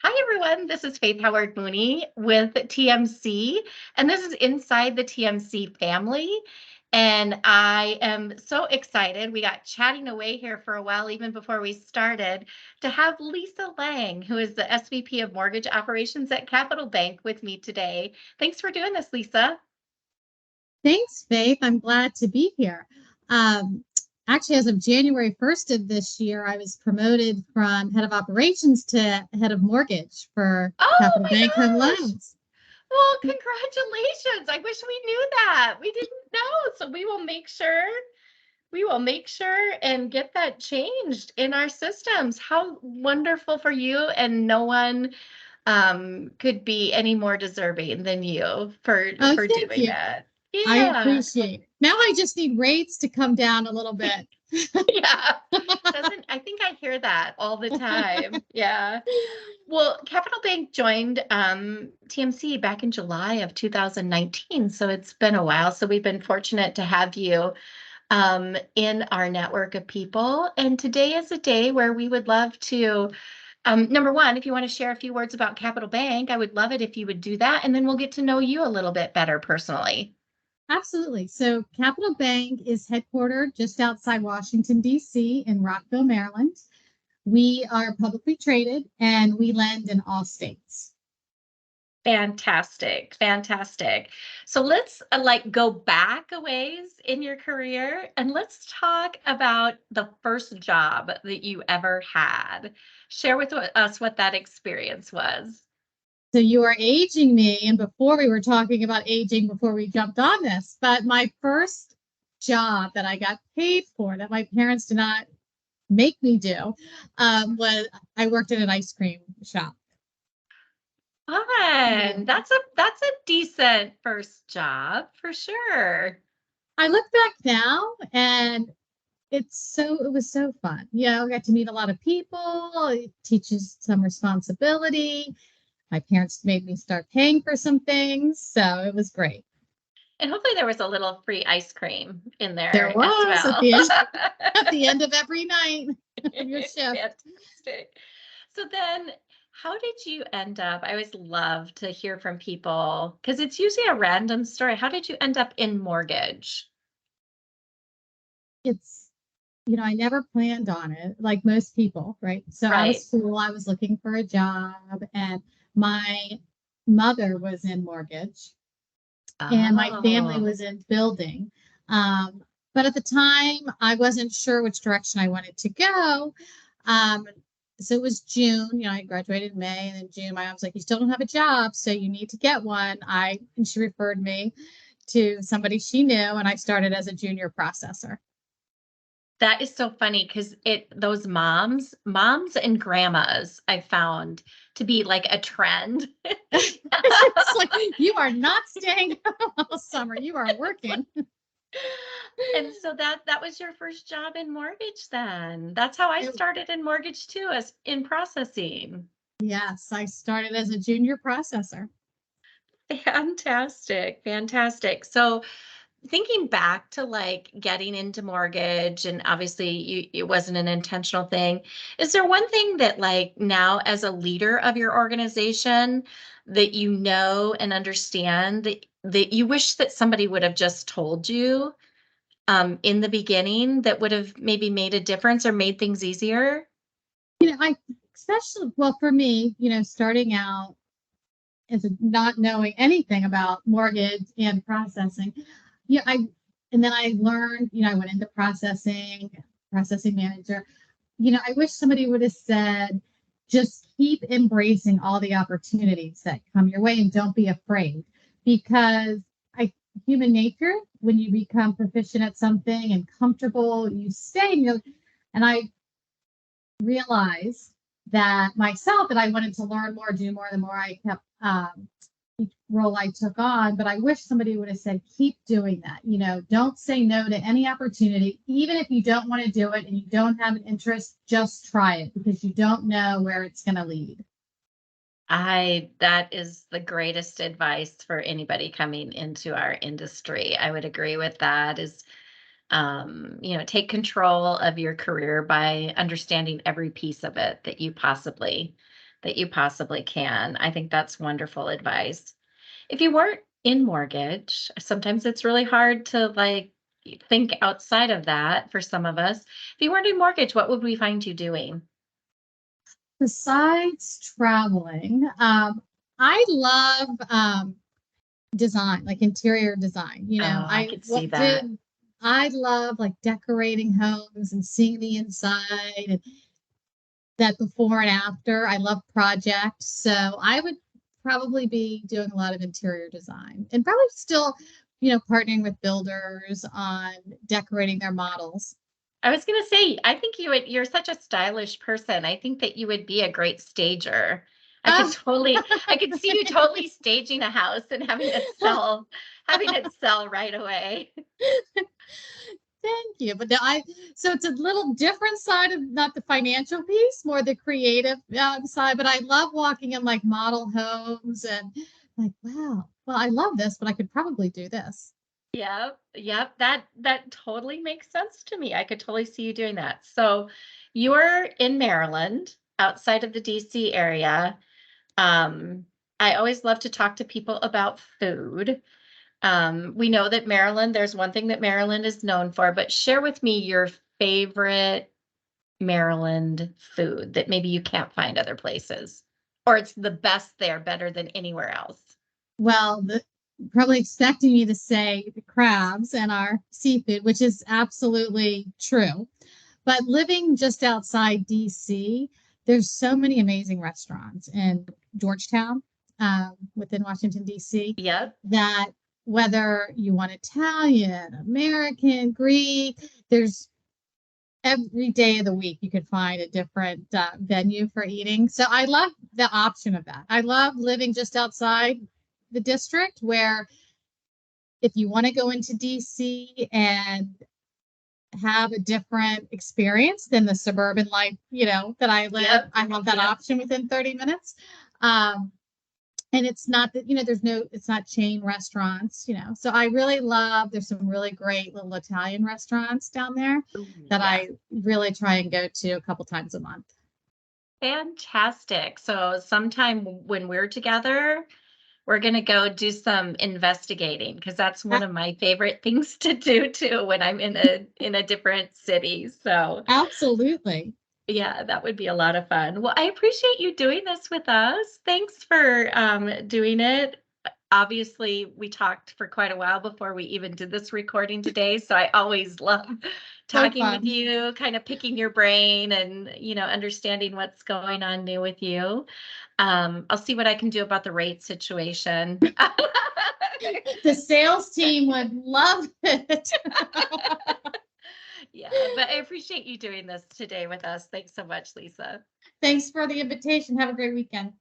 Hi, everyone. This is Faith Howard Mooney with TMC, and this is Inside the TMC Family. And I am so excited. We got chatting away here for a while, even before we started, to have Lisa Lang, who is the SVP of Mortgage Operations at Capital Bank, with me today. Thanks for doing this, Lisa. Thanks, Faith. I'm glad to be here. Um, Actually, as of January 1st of this year, I was promoted from head of operations to head of mortgage for Oh Capital my Bank Home gosh. Loans. Well, congratulations. I wish we knew that. We didn't know. So we will make sure and get that changed in our systems. How wonderful for you, and no one could be any more deserving than you for Oh, for thank doing you. that. I Yeah. appreciate it. Now I just need rates to come down a little bit. Yeah. Doesn't I think I hear that all the time. Yeah. Well, Capital Bank joined TMC back in July of 2019, so it's been a while. So we've been fortunate to have you in our network of people. And today is a day where we would love to, number one, if you want to share a few words about Capital Bank, I would love it if you would do that. And then we'll get to know you a little bit better personally. Absolutely. So Capital Bank is headquartered just outside Washington, D.C. in Rockville, Maryland. We are publicly traded and we lend in all states. Fantastic, fantastic. So let's like go back a ways in your career and let's talk about the first job that you ever had. Share with us what that experience was. So you are aging me. And before we were talking about aging before we jumped on this, but my first job that I got paid for that my parents did not make me do was I worked in an ice cream shop. Fun. That's a decent first job for sure. I look back now and it was so fun. I got to meet a lot of people. It teaches some responsibility. My parents made me start paying for some things, so it was great. And hopefully there was a little free ice cream in There there as was well. at the end of every night of your shift. Fantastic. So then, how did you end up? I always love to hear from people because it's usually a random story. How did you end up in mortgage? It's I never planned on it like most people, right? So out of Right. school, I was looking for a job, and my mother was in mortgage and my family Oh, was in building. Um, but at the time, I wasn't sure which direction I wanted to go. Um, so it was June. I graduated in May, and in June, my mom's like, "You still don't have a job, so you need to get one." And she referred me to somebody she knew, and I started as a junior processor. that is so funny because those moms and grandmas I found to be like a trend. It's like you are not staying all summer. You are working. And so that was your first job in mortgage then. That's how I started in mortgage too, as in processing. Yes, I started as a junior processor. Fantastic, fantastic. So thinking back to like getting into mortgage, and obviously it wasn't an intentional thing. Is there one thing that like now as a leader of your organization that you know and understand that you wish that somebody would have just told you in the beginning that would have maybe made a difference or made things easier? I especially well for me, starting out as not knowing anything about mortgage and processing. Yeah, I and then I learned, I went into processing manager. I wish somebody would have said, just keep embracing all the opportunities that come your way and don't be afraid. Because I human nature, when you become proficient at something and comfortable, you stay. And I realized that myself that I wanted to learn more, do more, the more I kept each role I took on. But I wish somebody would have said, keep doing that. Don't say no to any opportunity, even if you don't want to do it and you don't have an interest, just try it because you don't know where it's going to lead. That is the greatest advice for anybody coming into our industry. I would agree with that is take control of your career by understanding every piece of it that you possibly that you possibly can. I think that's wonderful advice. If you weren't in mortgage, sometimes it's really hard to like think outside of that for some of us. If you weren't in mortgage, what would we find you doing? Besides traveling, I love design, like interior design. Oh, I I could see what that. did I love like decorating homes and seeing the inside and that before and after. I love projects, so I would probably be doing a lot of interior design and probably still, partnering with builders on decorating their models. I was gonna say, I think you're such a stylish person. I think that you would be a great stager. Oh, I could see you totally staging a house and having it sell right away. thank you. But so it's a little different side of not the financial piece, more the creative side. But I love walking in like model homes and like, wow, well, I love this, but I could probably do this. Yep, yep, that totally makes sense to me. I could totally see you doing that. So you're in Maryland, outside of the DC area. Um, I always love to talk to people about food. We know that Maryland, there's one thing that Maryland is known for, but share with me your favorite Maryland food that maybe you can't find other places, or it's the best there, better than anywhere else. Well, probably expecting me to say the crabs and our seafood, which is absolutely true. But living just outside DC, there's so many amazing restaurants in Georgetown, within Washington, DC, Yep. that whether you want Italian, American, Greek, there's every day of the week you could find a different venue for eating. So I love the option of that. I love living just outside the district where if you want to go into DC and have a different experience than the suburban life, that I live, Yep. I have that Yep. option within 30 minutes. Um, and it's not that, it's not chain restaurants, so I really love, there's some really great little Italian restaurants down there Ooh, that yeah. I really try and go to a couple times a month. Fantastic. So sometime when we're together, we're gonna go do some investigating because that's one of my favorite things to do too when I'm in a different city. So Absolutely. yeah, that would be a lot of fun. Well, I appreciate you doing this with us. Thanks for doing it. Obviously, we talked for quite a while before we even did this recording today. So I always love So talking with fun. you, kind of picking your brain and, understanding what's going on new with you. I'll see what I can do about the rate situation. The sales team would love it. Yeah, but I appreciate you doing this today with us. Thanks so much, Lisa. Thanks for the invitation. Have a great weekend.